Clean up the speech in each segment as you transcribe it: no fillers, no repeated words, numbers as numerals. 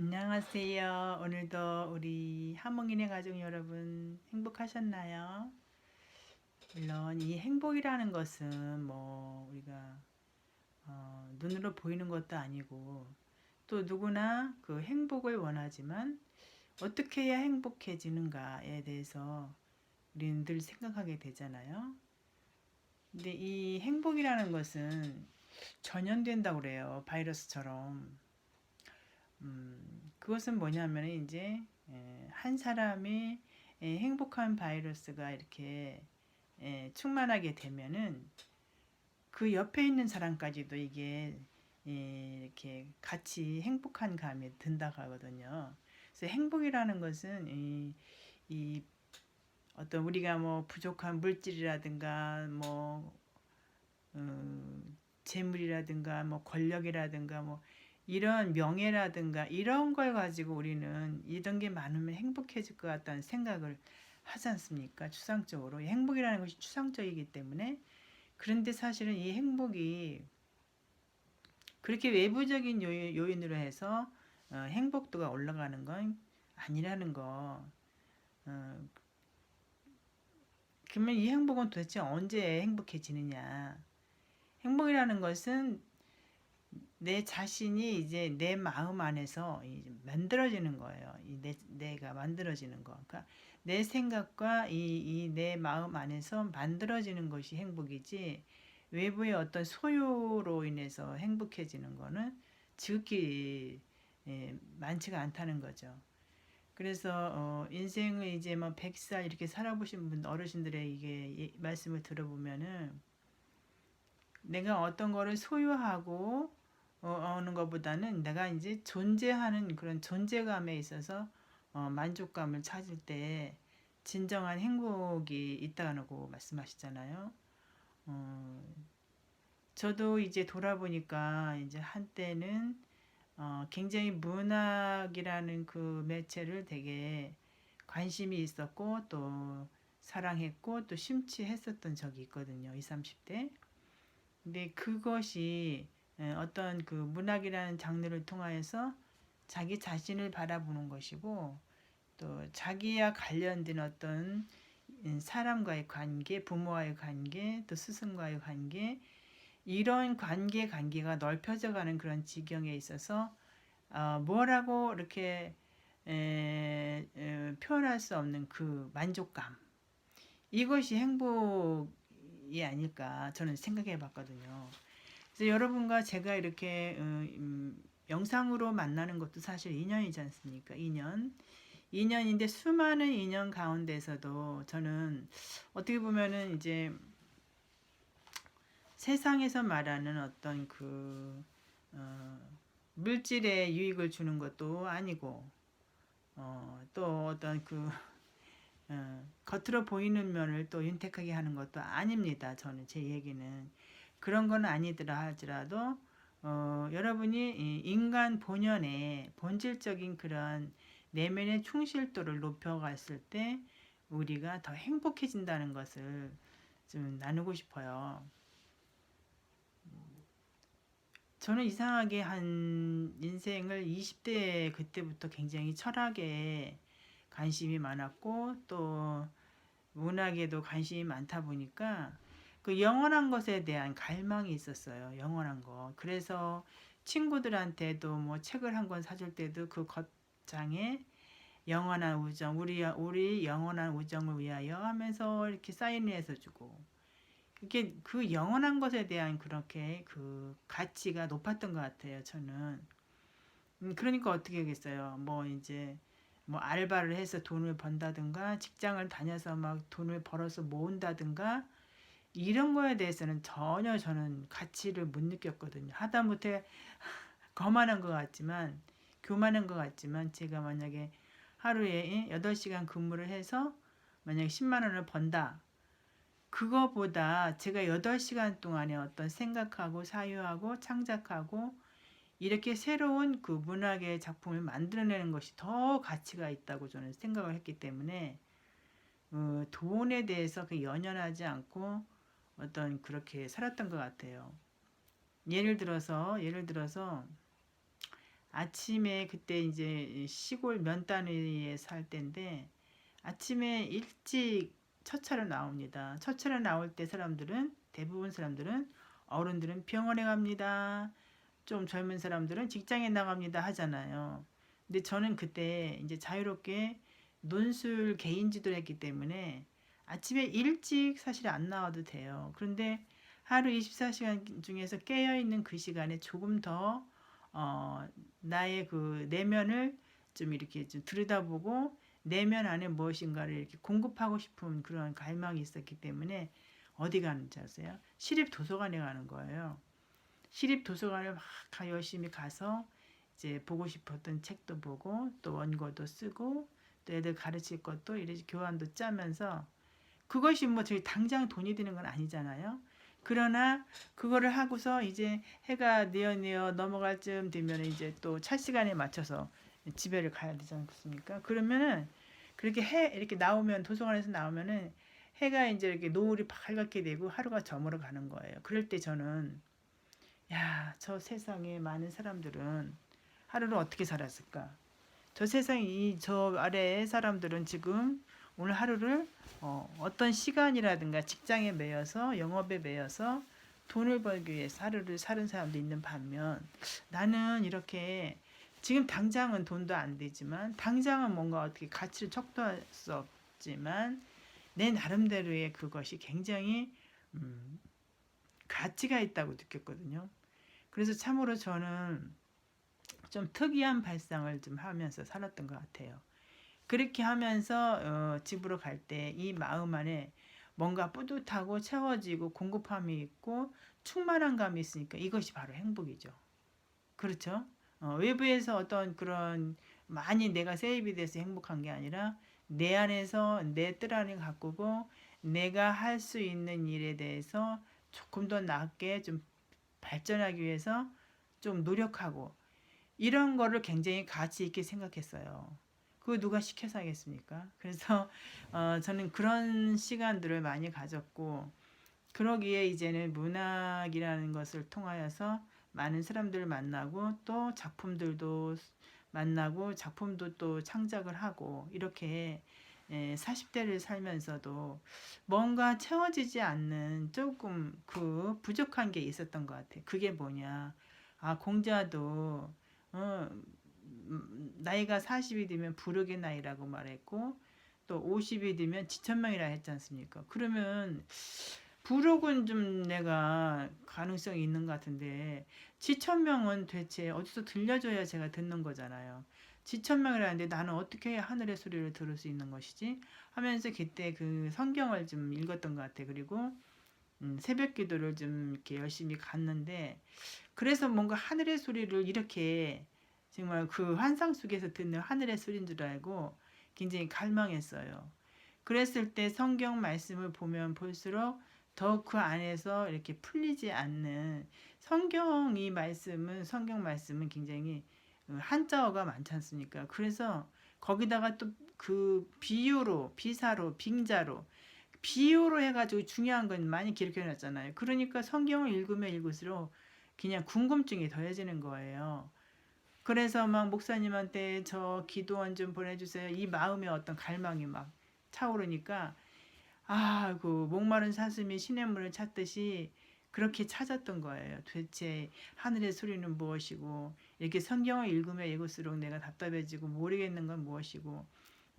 안녕하세요. 오늘도 우리 하몽이네 가족 여러분 행복하셨나요? 물론 이 행복이라는 것은 뭐 우리가 눈으로 보이는 것도 아니고 또 누구나 그 행복을 원하지만 어떻게 해야 행복해지는가에 대해서 우리는 늘 생각하게 되잖아요. 근데 이 행복이라는 것은 전염된다고 그래요. 바이러스처럼. 그것은 뭐냐면 이제 한 사람이 행복한 바이러스가 이렇게 충만하게 되면은 그 옆에 있는 사람까지도 이게 이렇게 같이 행복한 감이 든다고 하거든요. 그래서 행복이라는 것은 이 어떤 우리가 뭐 부족한 물질이라든가 뭐 재물이라든가 뭐 권력이라든가 뭐 이런 명예라든가 이런 걸 가지고 우리는 이런 게 많으면 행복해질 것 같다는 생각을 하지 않습니까? 추상적으로. 행복이라는 것이 추상적이기 때문에. 그런데 사실은 이 행복이 그렇게 외부적인 요인으로 해서 행복도가 올라가는 건 아니라는 거. 어, 그러면 이 행복은 도대체 언제 행복해지느냐? 행복이라는 것은 내 자신이 이제 내 마음 안에서 이제 만들어지는 거예요. 내가 만들어지는 거. 그러니까 내 생각과 내 마음 안에서 만들어지는 것이 행복이지, 외부의 어떤 소유로 인해서 행복해지는 거는 지극히 많지가 않다는 거죠. 그래서 인생을 이제 뭐 100살 이렇게 살아보신 분 어르신들의 이게 말씀을 들어보면은 내가 어떤 거를 소유하고 어느 것보다는 내가 이제 존재하는 그런 존재감에 있어서 만족감을 찾을 때 진정한 행복이 있다고 말씀하시잖아요. 어, 저도 이제 돌아보니까 이제 한때는 굉장히 문학이라는 그 매체를 되게 관심이 있었고 또 사랑했고 또 심취했었던 적이 있거든요. 20, 30대. 근데 그것이 어떤 그 문학이라는 장르를 통하여서 자기 자신을 바라보는 것이고 또 자기와 관련된 어떤 사람과의 관계, 부모와의 관계, 또 스승과의 관계 이런 관계가 넓혀져 가는 그런 지경에 있어서 뭐라고 이렇게 표현할 수 없는 그 만족감 이것이 행복이 아닐까 저는 생각해 봤거든요. 그래서 여러분과 제가 이렇게 영상으로 만나는 것도 사실 인연이지 않습니까? 인연인데 수많은 인연 가운데서도 저는 어떻게 보면은 이제 세상에서 말하는 어떤 그 물질의 유익을 주는 것도 아니고 또 어떤 그 겉으로 보이는 면을 또 윤택하게 하는 것도 아닙니다. 저는 제 얘기는 그런 건 아니더라 할지라도 여러분이 인간 본연의 본질적인 그런 내면의 충실도를 높여갔을 때 우리가 더 행복해진다는 것을 좀 나누고 싶어요. 저는 이상하게 한 인생을 20대 그때부터 굉장히 철학에 관심이 많았고 또 문학에도 관심이 많다 보니까 그 영원한 것에 대한 갈망이 있었어요. 영원한 거. 그래서 친구들한테도 뭐 책을 한 권 사줄 때도 그 겉장에 영원한 우정, 우리 영원한 우정을 위하여 하면서 이렇게 사인을 해서 주고 이렇게 그 영원한 것에 대한 그렇게 그 가치가 높았던 것 같아요. 저는. 그러니까 어떻게 하겠어요. 뭐 이제 뭐 알바를 해서 돈을 번다든가 직장을 다녀서 막 돈을 벌어서 모은다든가 이런 거에 대해서는 전혀 저는 가치를 못 느꼈거든요. 하다못해 거만한 것 같지만 교만한 것 같지만 제가 만약에 하루에 8시간 근무를 해서 만약에 10만 원을 번다. 그거보다 제가 8시간 동안에 어떤 생각하고 사유하고 창작하고 이렇게 새로운 그 문학의 작품을 만들어내는 것이 더 가치가 있다고 저는 생각을 했기 때문에 돈에 대해서 그 연연하지 않고 어떤 그렇게 살았던 것 같아요. 예를 들어서 아침에 그때 이제 시골 면단위에 살 때인데 아침에 일찍 첫 차로 나옵니다. 첫 차로 나올 때 사람들은 대부분 사람들은 어른들은 병원에 갑니다. 좀 젊은 사람들은 직장에 나갑니다 하잖아요. 근데 저는 그때 이제 자유롭게 논술 개인 지도를 했기 때문에 아침에 일찍 사실 안 나와도 돼요. 그런데 하루 24시간 중에서 깨어 있는 그 시간에 조금 더 어, 나의 그 내면을 좀 이렇게 좀 들여다보고 내면 안에 무엇인가를 이렇게 공급하고 싶은 그런 갈망이 있었기 때문에 어디 가는지 아세요? 시립 도서관에 가는 거예요. 시립 도서관을 막 열심히 가서 이제 보고 싶었던 책도 보고 또 원고도 쓰고 또 애들 가르칠 것도 이렇게 교환도 짜면서 그것이 뭐 저희 당장 돈이 드는 건 아니잖아요. 그러나 그거를 하고서 이제 해가 뉘어 넘어갈 쯤 되면 이제 또 차 시간에 맞춰서 집에를 가야 되지 않겠습니까? 그러면은 그렇게 해 이렇게 나오면 도서관에서 나오면은 해가 이제 이렇게 노을이 밝게 되고 하루가 저물어 가는 거예요. 그럴 때 저는 야, 저 세상에 많은 사람들은 하루를 어떻게 살았을까? 저 세상에 저 아래의 사람들은 지금 오늘 하루를 어떤 시간이라든가 직장에 매여서 영업에 매여서 돈을 벌기 위해서 하루를 사는 사람도 있는 반면 나는 이렇게 지금 당장은 돈도 안 되지만 당장은 뭔가 어떻게 가치를 척도할 수 없지만 내 나름대로의 그것이 굉장히 음, 가치가 있다고 느꼈거든요. 그래서 참으로 저는 좀 특이한 발상을 좀 하면서 살았던 것 같아요. 그렇게 하면서 집으로 갈 때 이 마음 안에 뭔가 뿌듯하고 채워지고 공급함이 있고 충만한 감이 있으니까 이것이 바로 행복이죠. 그렇죠? 외부에서 어떤 그런 많이 내가 세입이 돼서 행복한 게 아니라 내 안에서 내 뜻 안에 가꾸고 내가 할 수 있는 일에 대해서 조금 더 낫게 좀 발전하기 위해서 좀 노력하고 이런 거를 굉장히 가치 있게 생각했어요. 그거 누가 시켜서 하겠습니까? 그래서 저는 그런 시간들을 많이 가졌고 그러기에 이제는 문학이라는 것을 통하여서 많은 사람들을 만나고 또 작품들도 만나고 작품도 또 창작을 하고 이렇게 40대를 살면서도 뭔가 채워지지 않는 조금 그 부족한 게 있었던 것 같아. 그게 뭐냐? 아, 공자도 어, 나이가 40이 되면 부력의 나이라고 말했고 또 50이 되면 지천명이라 했지 않습니까? 그러면 부록은 좀 내가 가능성이 있는 것 같은데 지천명은 대체 어디서 들려줘야 제가 듣는 거잖아요. 지천명이라는데 나는 어떻게 해야 하늘의 소리를 들을 수 있는 것이지? 하면서 그때 그 성경을 좀 읽었던 것 같아. 그리고 새벽 기도를 좀 이렇게 열심히 갔는데 그래서 뭔가 하늘의 소리를 이렇게 정말 그 환상 속에서 듣는 하늘의 소리인 줄 알고 굉장히 갈망했어요. 그랬을 때 성경 말씀을 보면 볼수록 더 그 안에서 이렇게 풀리지 않는 성경 말씀은 굉장히 한자어가 많지 않습니까? 그래서 거기다가 또 그 비유로 비사로 빙자로 비유로 해가지고 중요한 건 많이 기록해 놨잖아요. 그러니까 성경을 읽으면 읽을수록 그냥 궁금증이 더해지는 거예요. 그래서 막 목사님한테 저 기도원 좀 보내주세요. 이 마음의 어떤 갈망이 막 차오르니까 아, 그 목마른 사슴이 시냇물을 찾듯이 그렇게 찾았던 거예요. 도대체 하늘의 소리는 무엇이고 이렇게 성경을 읽으면 읽을수록 내가 답답해지고 모르겠는 건 무엇이고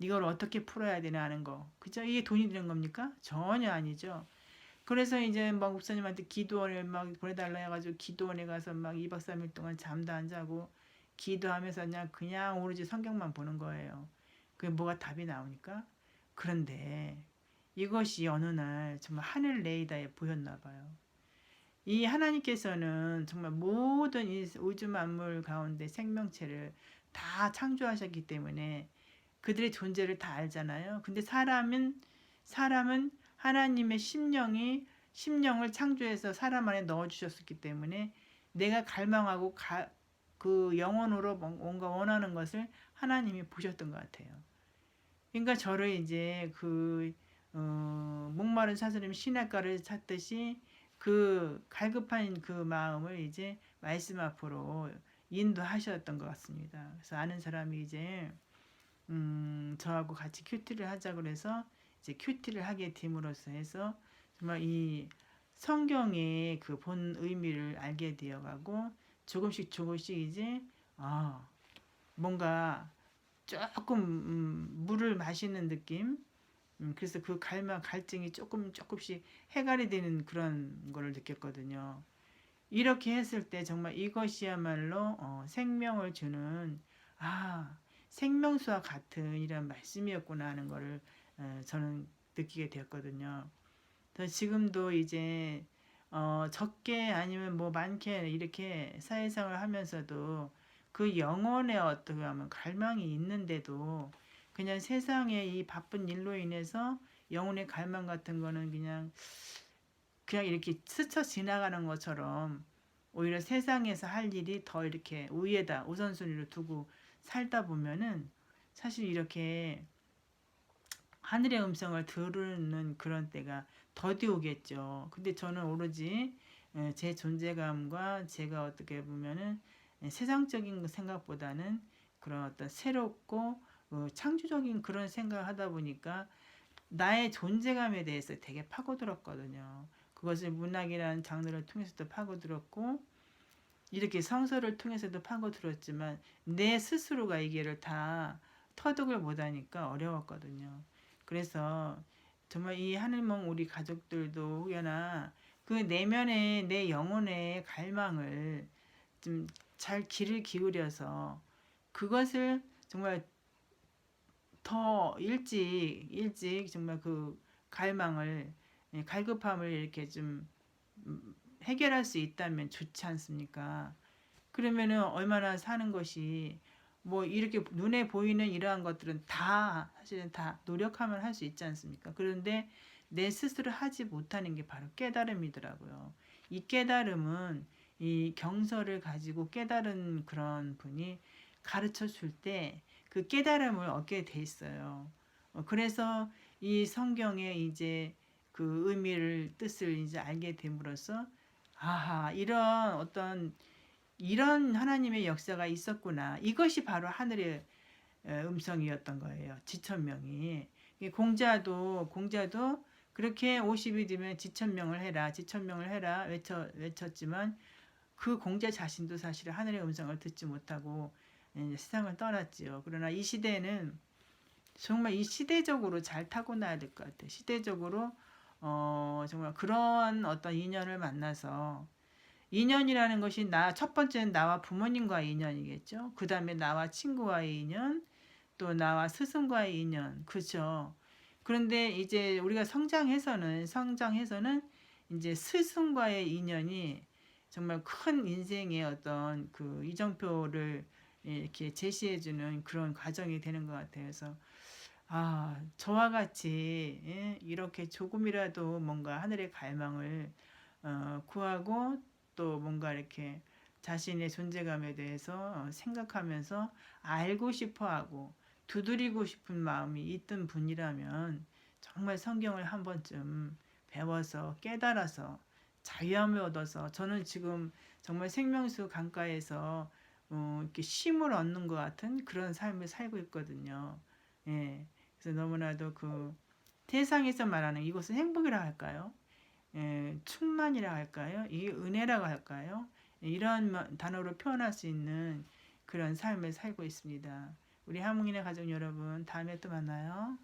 이걸 어떻게 풀어야 되나 하는 거. 그죠? 이게 돈이 드는 겁니까? 전혀 아니죠. 그래서 이제 막 목사님한테 기도원을 막 보내달라 해가지고 기도원에 가서 막 2박 3일 동안 잠도 안 자고 기도하면서 그냥 오로지 성경만 보는 거예요. 그게 뭐가 답이 나오니까? 그런데 이것이 어느 날 정말 하늘 레이더에 보였나 봐요. 이 하나님께서는 정말 모든 이 우주 만물 가운데 생명체를 다 창조하셨기 때문에 그들의 존재를 다 알잖아요. 근데 사람은 하나님의 심령을 창조해서 사람 안에 넣어 주셨기 때문에 내가 갈망하고 그 영혼으로 뭔가 원하는 것을 하나님이 보셨던 것 같아요. 그러니까 저를 이제 목마른 사슬림 시냇가를 찾듯이 그 갈급한 그 마음을 이제 말씀 앞으로 인도하셨던 것 같습니다. 그래서 아는 사람이 이제 저하고 같이 큐티를 하자 그래서 이제 큐티를 하게 됨으로써 해서 정말 이 성경의 그 본 의미를 알게 되어가고 조금씩 조금씩 이제 아 뭔가 조금 물을 마시는 느낌. 그래서 그 갈증이 조금씩 해결이 되는 그런 거를 느꼈거든요. 이렇게 했을 때 정말 이것이야말로 생명을 주는 아 생명수와 같은 이런 말씀이었구나 하는 거를 저는 느끼게 되었거든요. 그래서 지금도 이제 적게 아니면 뭐 많게 이렇게 사회생활을 하면서도 그 영혼의 어떻게 하면 갈망이 있는데도 그냥 세상의 이 바쁜 일로 인해서 영혼의 갈망 같은 거는 그냥 이렇게 스쳐 지나가는 것처럼 오히려 세상에서 할 일이 더 이렇게 위에다 우선순위로 두고 살다 보면은 사실 이렇게 하늘의 음성을 들으는 그런 때가 더디 오겠죠. 근데 저는 오로지 제 존재감과 제가 어떻게 보면은 세상적인 생각보다는 그런 어떤 새롭고 창조적인 그런 생각을 하다 보니까 나의 존재감에 대해서 되게 파고들었거든요. 그것을 문학이라는 장르를 통해서도 파고들었고 이렇게 성서를 통해서도 파고들었지만 내 스스로가 이게를 다 터득을 못하니까 어려웠거든요. 그래서 정말 이 하늘몽 우리 가족들도 혹여나 그 내면의 내 영혼의 갈망을 좀 잘 귀를 기울여서 그것을 정말 더 일찍 정말 그 갈망을 갈급함을 이렇게 좀 해결할 수 있다면 좋지 않습니까? 그러면은 얼마나 사는 것이 뭐 이렇게 눈에 보이는 이러한 것들은 다 사실은 다 노력하면 할 수 있지 않습니까? 그런데 내 스스로 하지 못하는 게 바로 깨달음이더라고요. 이 깨달음은 이 경서를 가지고 깨달은 그런 분이 가르쳐 줄 때 그 깨달음을 얻게 돼 있어요. 그래서 이 성경의 이제 그 의미를 뜻을 이제 알게 됨으로써 아하 이런 어떤 이런 하나님의 역사가 있었구나. 이것이 바로 하늘의 음성이었던 거예요. 지천명이. 공자도 그렇게 50이 되면 지천명을 해라. 지천명을 해라. 외쳤지만 그 공자 자신도 사실 하늘의 음성을 듣지 못하고 세상을 떠났지요. 그러나 이 시대는 정말 이 시대적으로 잘 타고나야 될 것 같아요. 시대적으로 정말 그런 어떤 인연을 만나서 인연이라는 것이 첫 번째는 나와 부모님과의 인연이겠죠. 그 다음에 나와 친구와의 인연, 또 나와 스승과의 인연, 그죠. 그런데 이제 우리가 성장해서는 이제 스승과의 인연이 정말 큰 인생의 어떤 그 이정표를 이렇게 제시해주는 그런 과정이 되는 것 같아요. 그래서 저와 같이 이렇게 조금이라도 뭔가 하늘의 갈망을 구하고 또 뭔가 이렇게 자신의 존재감에 대해서 생각하면서 알고 싶어 하고 두드리고 싶은 마음이 있던 분이라면 정말 성경을 한 번쯤 배워서 깨달아서 자유함을 얻어서 저는 지금 정말 생명수 강가에서 이렇게 쉼을 얻는 것 같은 그런 삶을 살고 있거든요. 예. 그래서 너무나도 그 세상에서 말하는 이것은 행복이라 할까요? 충만이라 할까요? 이게 은혜라고 할까요? 이러한 단어로 표현할 수 있는 그런 삶을 살고 있습니다. 우리 한국인의 가족 여러분, 다음에 또 만나요.